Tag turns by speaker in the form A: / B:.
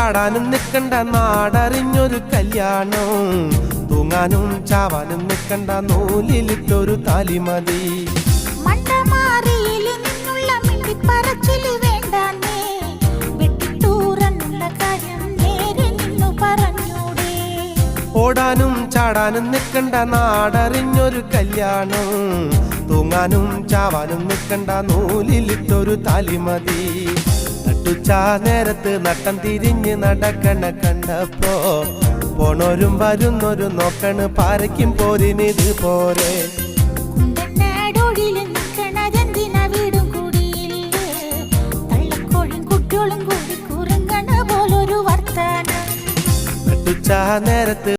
A: ചാടാനും നിൽക്കണ്ട നാടറിഞ്ഞൊരു കല്യാണം, തൂങ്ങാനും ചാവാനും നിൽക്കണ്ട നൂലിലിട്ടൊരു താലിമതി. ഓടാനും ചാടാനും നിൽക്കണ്ട നാടറിഞ്ഞൊരു കല്യാണം, തൂങ്ങാനും ചാവാനും നിൽക്കണ്ട നൂലിലിട്ടൊരു താലിമതി. നട്ടുച്ചാ നേരത്ത് നട്ടം തിരിഞ്ഞ് നടക്കണ കണ്ടപ്പോ പോണോരും വരുന്നൊരു നോക്കണ് പാരയ്ക്കും പോരിനിത് പോരെ. നട്ടുച്ചാ നേരത്ത്